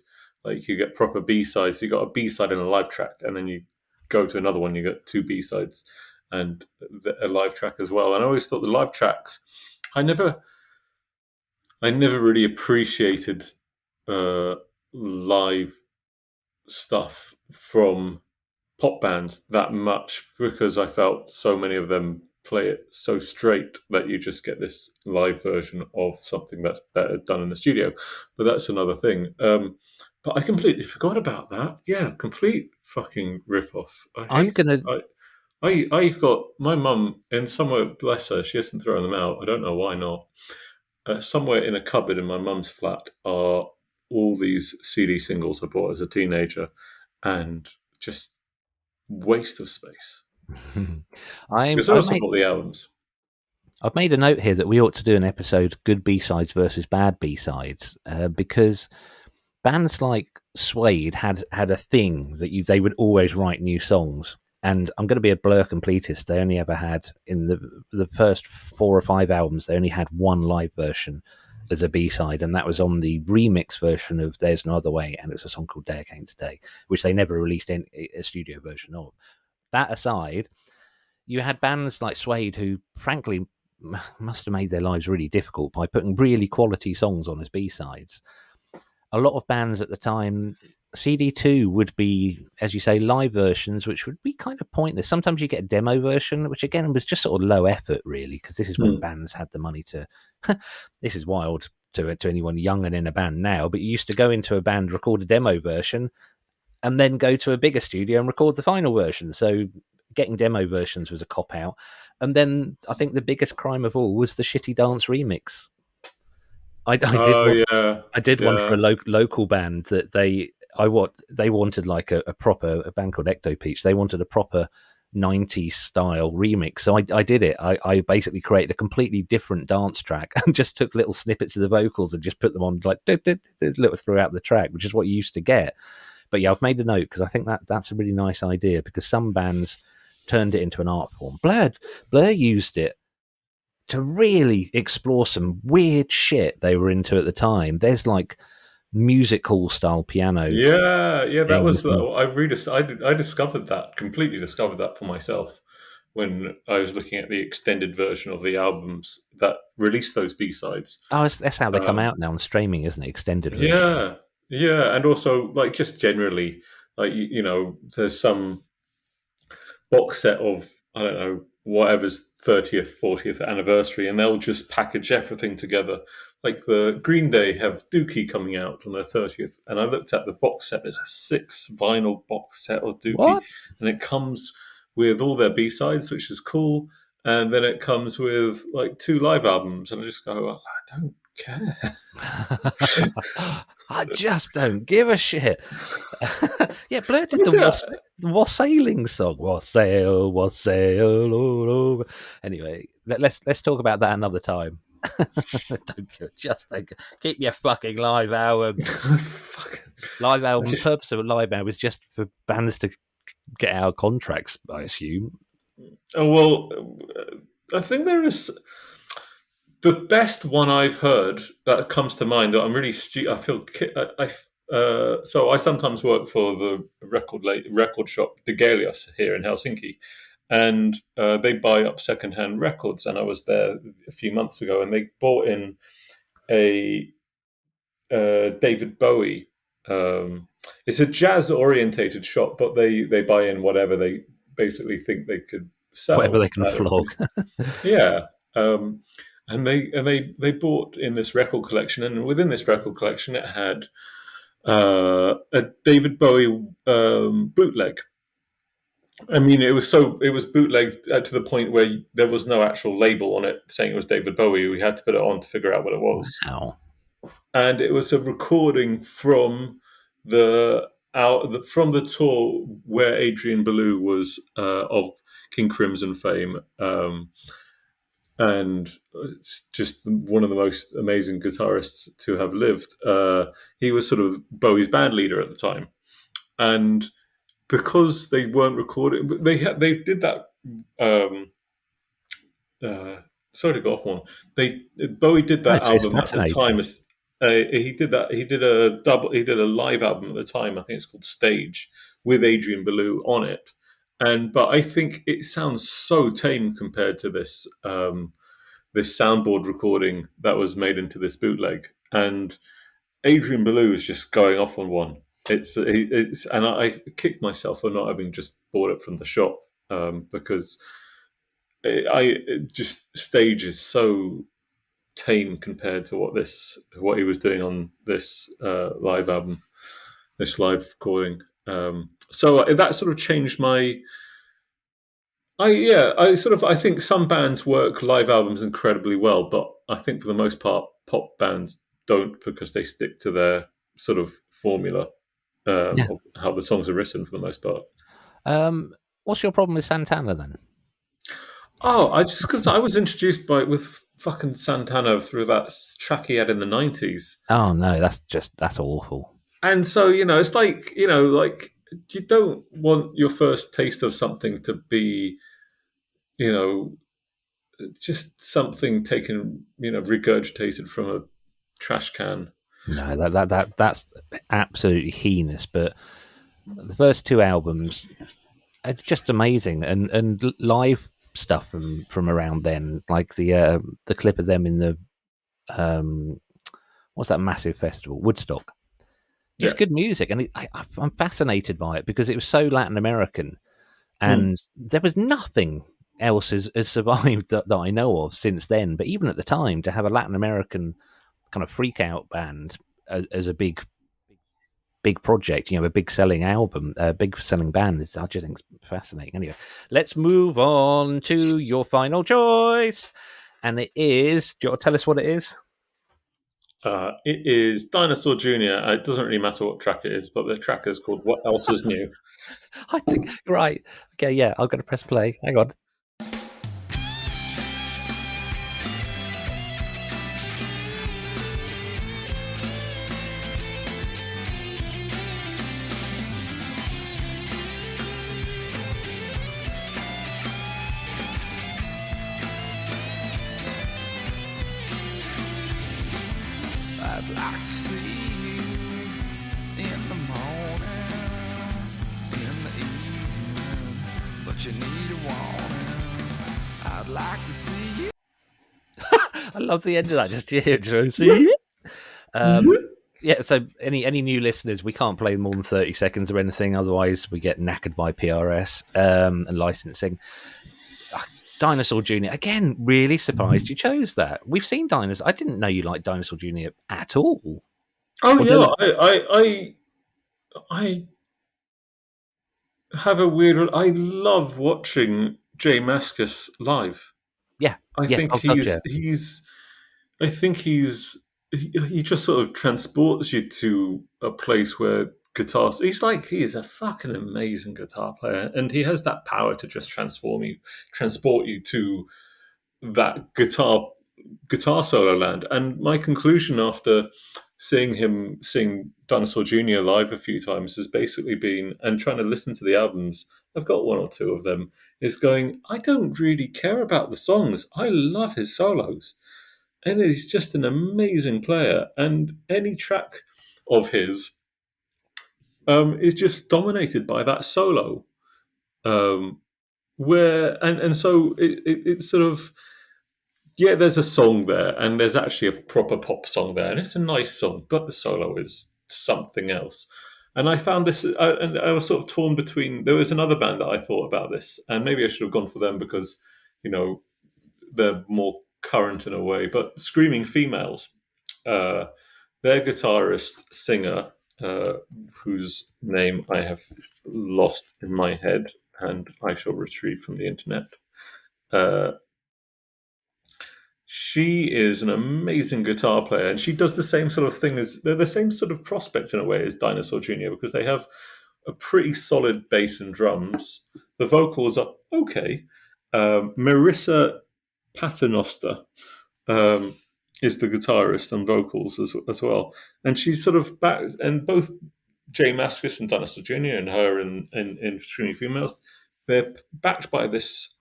like you get proper B sides. You got a B side and a live track, and then you go to another one. You get 2 B sides and a live track as well. And I always thought the live tracks. I never really appreciated live stuff from pop bands that much because I felt so many of them play it so straight that you just get this live version of something that's better done in the studio. But that's another thing. But I completely forgot about that. Yeah, complete fucking rip-off. I've got my mum, and somewhere, bless her, she hasn't thrown them out. I don't know why not. Somewhere in a cupboard in my mum's flat are all these CD singles I bought as a teenager, and just waste of space. Because I also bought the albums. I've made a note here that we ought to do an episode, good B-sides versus bad B-sides, because bands like Suede had a thing that they would always write new songs. And I'm going to be a Blur completist. They only ever had, in the first 4 or 5 albums, they only had one live version as a B-side, and that was on the remix version of There's No Other Way, and it was a song called Day Against Day, which they never released a studio version of. That aside, you had bands like Suede who, frankly, must have made their lives really difficult by putting really quality songs on as B-sides. A lot of bands at the time, CD2 would be, as you say, live versions, which would be kind of pointless. Sometimes you get a demo version, which again was just sort of low effort, really, because this is when bands had the money to. This is wild to anyone young and in a band now, but you used to go into a band, record a demo version, and then go to a bigger studio and record the final version. So getting demo versions was a cop out. And then I think the biggest crime of all was the shitty dance remix. I did one for a local band that they wanted like a band called Ecto Peach. They wanted a proper 90s style remix. So I did it. I basically created a completely different dance track and just took little snippets of the vocals and just put them on like little throughout the track, which is what you used to get. But yeah, I've made a note because I think that's a really nice idea, because some bands turned it into an art form. Blur used it to really explore some weird shit they were into at the time. There's like music hall style piano. Yeah, that was things the, and- I discovered that, completely discovered that for myself when I was looking at the extended version of the albums that released those B-sides. Oh, that's how they come Um, out now on streaming, isn't it? Extended version. yeah, and also like just generally, like there's some box set of, I don't know, whatever's 30th, 40th anniversary, and they'll just package everything together. Like the Green Day have Dookie coming out on their 30th, and I looked at the box set. There's a 6 vinyl box set of Dookie, What? and it comes with all their B-sides, which is cool. And then it comes with like 2 live albums, and I just go, oh, I don't care. I just don't give a shit. Yeah, Blur did We the do. wassailing song. Wassail, wassail all over. Anyway, let's talk about that another time. Just keep your fucking live album. Live album. The purpose of a live album is just for bands to get out of contracts, I assume. Oh, well, I think there is the best one I've heard that comes to mind that I'm really I feel so I sometimes work for the record shop Degelius here in Helsinki, and they buy up secondhand records. And I was there a few months ago, and they bought in a David Bowie. It's a jazz orientated shop, but they buy in whatever they basically think they could sell. Whatever they can flog. Yeah. And they bought in this record collection, and within this record collection, it had a David Bowie bootleg. I mean, it was bootlegged to the point where there was no actual label on it saying it was David Bowie. We had to put it on to figure out what it was. Wow. And it was a recording from the tour where Adrian Belew was of King Crimson fame. And it's just one of the most amazing guitarists to have lived. He was sort of Bowie's band leader at the time, and because they weren't recording, they did that. Sorry to go off one. Bowie did that album at the time. He did that. He did a live album at the time. I think it's called Stage with Adrian Belew on it. But I think it sounds so tame compared to this this soundboard recording that was made into this bootleg. And Adrian Belew is just going off on one. And I kicked myself for not having just bought it from the shop because Stage is so tame compared to what he was doing on this live album, this live recording. So that sort of changed my. I think some bands work live albums incredibly well, but I think for the most part, pop bands don't, because they stick to their sort of formula of how the songs are written for the most part. What's your problem with Santana then? Oh, because I was introduced with fucking Santana through that track he had in the 90s. Oh no, that's awful. And so, it's like, you don't want your first taste of something to be, just something taken, regurgitated from a trash can. No, that's absolutely heinous. But the first 2 albums, it's just amazing, and live stuff from around then, like the clip of them in the what's that massive festival, Woodstock. It's good music, and I'm fascinated by it because it was so Latin American, and there was nothing else has survived that I know of since then. But even at the time, to have a Latin American kind of freak out band as a big project, a big selling album, a big selling band, I just think it's fascinating. Anyway, let's move on to your final choice, and it is. Do you want to tell us what it is? It is Dinosaur Jr. It doesn't really matter what track it is, but the track is called What Else Is New. I think, right. Okay, yeah, I'm going to press play. Hang on. you need a warning. I'd like to see you. I love the end of that. Just to hear it. See? Yeah, so any new listeners, we can't play more than 30 seconds or anything, otherwise we get knackered by PRS and licensing. Dinosaur Jr. Again, really surprised you chose that. We've seen Dinosaur. I didn't know you liked Dinosaur Jr. at all. Oh Or yeah, do- I have a weird. I love watching Jay Mascis live. yeah, I yeah. think Oh god, yeah. I think he just sort of transports you to a place where guitars. He is a fucking amazing guitar player, and he has that power to just transport you to that guitar solo land. And my conclusion after seeing him sing Dinosaur Jr. live a few times has basically been, and trying to listen to the albums, I've got one or two of them, is going, I don't really care about the songs. I love his solos. And he's just an amazing player. And any track of his is just dominated by that solo. Um, and so it's sort of, yeah, there's a song there, and there's actually a proper pop song there, and it's a nice song, but the solo is something else. And I found this, and I was sort of torn between. There was another band that I thought about this, and maybe I should have gone for them because, you know, they're more current in a way. But Screaming Females, uh, their guitarist singer, whose name I have lost in my head, and I shall retrieve from the internet. Uh, She is an amazing guitar player, and she does the same sort of thing as they're the same sort of prospect in a way as Dinosaur Jr. because they have a pretty solid bass and drums. The vocals are okay. Marissa Paternoster is the guitarist and vocals as well, and she's sort of back. And both Jay Mascis and Dinosaur Jr. and her in Screaming Females, they're backed by this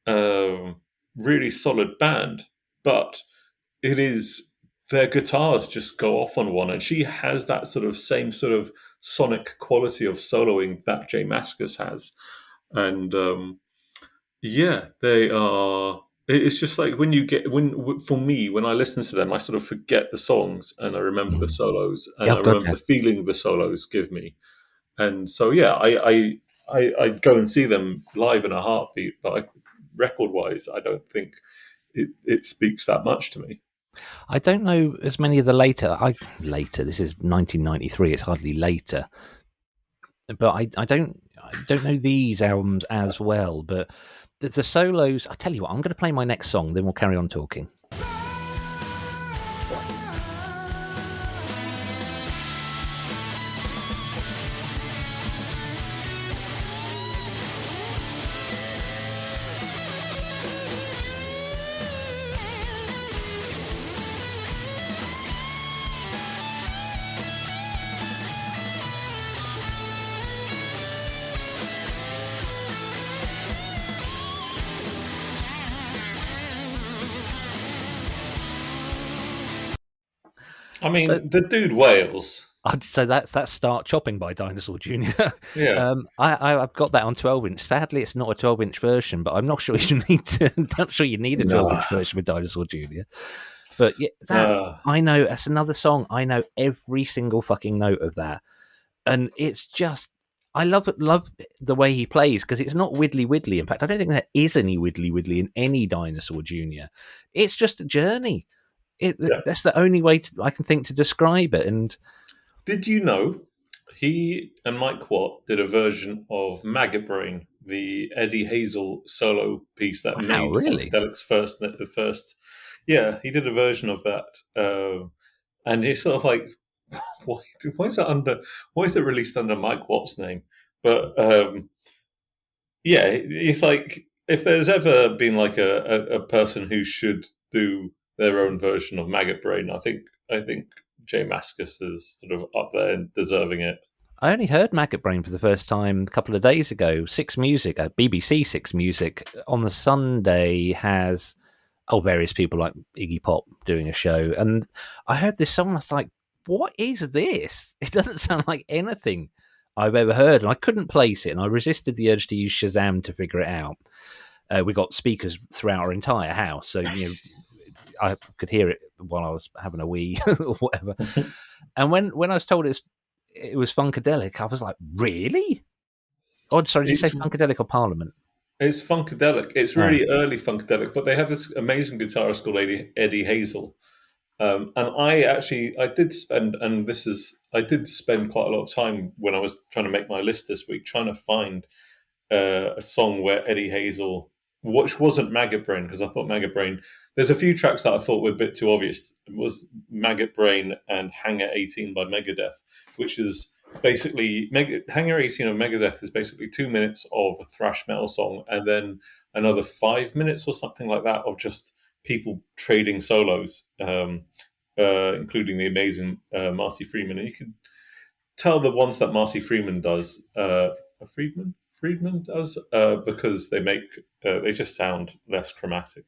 really solid band, but it is their guitars just go off on one, and she has that sort of same sort of sonic quality of soloing that Jay Mascis has, and yeah, they are. It's just like when you get for me when I listen to them, I sort of forget the songs and I remember the Mm. solos and Yeah, I oh god, remember yeah. the feeling the solos give me, and so yeah, I'd go and see them live in a heartbeat, but record wise, I don't think it speaks that much to me. I don't know as many of the later. This is 1993. It's hardly later, but I don't know these albums as well. But the solos. I tell you what, I'm going to play my next song. Then we'll carry on talking. I mean, So the dude wails. So that's Start Chopping by Dinosaur Jr. Yeah. I've got that on 12-inch. Sadly, it's not a 12-inch version, but I'm not sure you need to. Not sure you need a 12-inch version with Dinosaur Jr. But yeah, that I know that's another song. I know every single fucking note of that, and it's just I love the way he plays because it's not widdly widdly. In fact, I don't think there is any widdly widdly in any Dinosaur Jr. It's just a journey. That's the only way I can think to describe it. And Did you know he and Mike Watt did a version of Maggot Brain, the Eddie Hazel solo piece that wow, made really? Funkadelic's first. Yeah, he did a version of that, and it's sort of like, why is that why is it released under Mike Watt's name? But yeah, it's like if there's ever been like a person who should do their own version of Maggot Brain, I think Jay Mascis is sort of up there and deserving it. I only heard Maggot Brain for the first time a couple of days ago. Six Music, BBC Six Music, on the Sunday has various people like Iggy Pop doing a show, and I heard this song. I was like, "What is this? It doesn't sound like anything I've ever heard, and I couldn't place it, and I resisted the urge to use Shazam to figure it out. We got speakers throughout our entire house, so I could hear it while I was having a wee or whatever. And when I was told it was Funkadelic, I was like, really? Oh, sorry, did you say Funkadelic or Parliament? It's Funkadelic. It's really early Funkadelic, but they have this amazing guitarist called Eddie Hazel. And I did spend quite a lot of time when I was trying to make my list this week, trying to find a song where Eddie Hazel, which wasn't Maggot Brain, because I thought Maggot Brain, there's a few tracks that I thought were a bit too obvious. It was Maggot Brain and Hangar 18 by Megadeth, which is basically, Hangar 18 of Megadeth is basically 2 minutes of a thrash metal song, and then another 5 minutes or something like that of just people trading solos, including the amazing Marty Friedman. And you can tell the ones that Marty Friedman does, Friedman does, because they just sound less chromatic.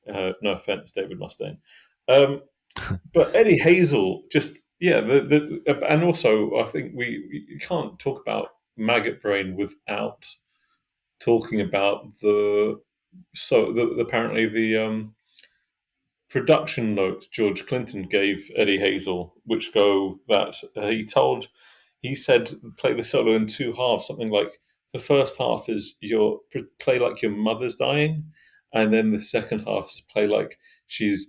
No offense, David Mustaine. But Eddie Hazel, just and also I think you can't talk about Maggot Brain without talking about apparently the production notes George Clinton gave Eddie Hazel, which go that he said play the solo in two halves, something like the first half is play like your mother's dying, and then the second half is play like she's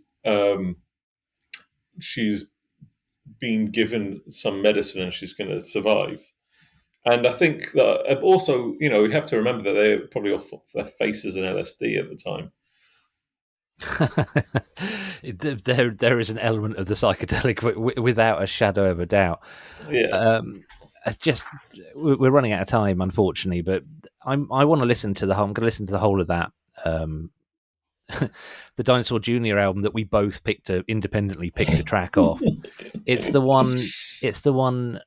been given some medicine and she's going to survive. And I think that also, we have to remember that they probably off their faces and LSD at the time. There is an element of the psychedelic without a shadow of a doubt. Yeah. We're running out of time, unfortunately, but I want to listen to I'm going to listen to the whole of that. The Dinosaur Jr. album that we both independently picked a track off. It's the one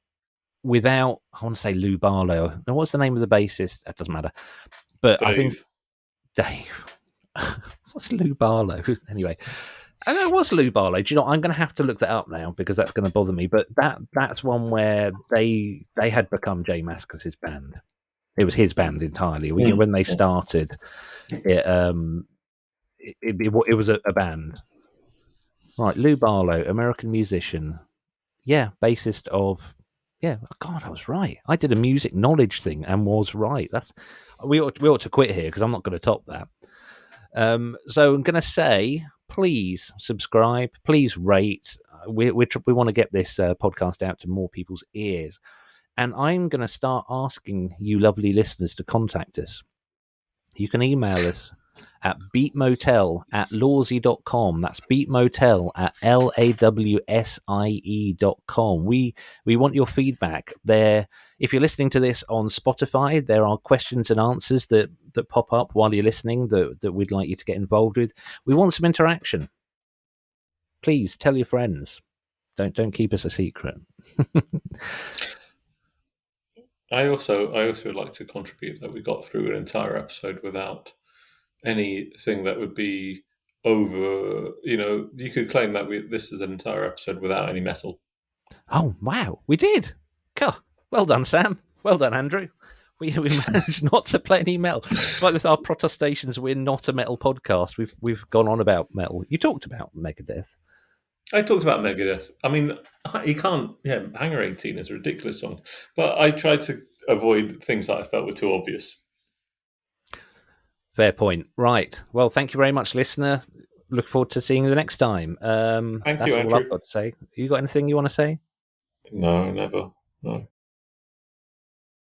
without, I want to say Lou Barlow. And what's the name of the bassist? That doesn't matter. But Dave. I think Dave. What's Lou Barlow? Anyway, I know what's Lou Barlow. Do you know? I'm going to have to look that up now because that's going to bother me. But that's one where they had become Jay Mascis's band. It was his band entirely. When they started, it was a band. Right, Lou Barlow, American musician. Yeah, bassist of. Yeah, God, I was right. I did a music knowledge thing and was right. We ought to quit here because I'm not going to top that. So I'm going to say, please subscribe, please rate. We want to get this podcast out to more people's ears. And I'm going to start asking you lovely listeners to contact us. You can email us at beatmotel@lawsy.com. That's beatmotel@lawsie.com. We want your feedback there. If you're listening to this on Spotify, there are questions and answers that pop up while you're listening that we'd like you to get involved with. We want some interaction. Please tell your friends. Don't keep us a secret. I also would like to contribute that we got through an entire episode without anything that would be over. You could claim that this is an entire episode without any metal. Oh wow, we did! God, well done, Sam. Well done, Andrew. We managed not to play any metal. Like with our protestations, we're not a metal podcast. We've gone on about metal. You talked about Megadeth. I talked about Megadeth. I mean, you can't. Yeah, Hangar 18 is a ridiculous song, but I tried to avoid things that I felt were too obvious. Fair point. Right. Well, thank you very much, listener. Look forward to seeing you the next time. Thank that's you, all Andrew. I've got to say. You got anything you want to say? No, never. No.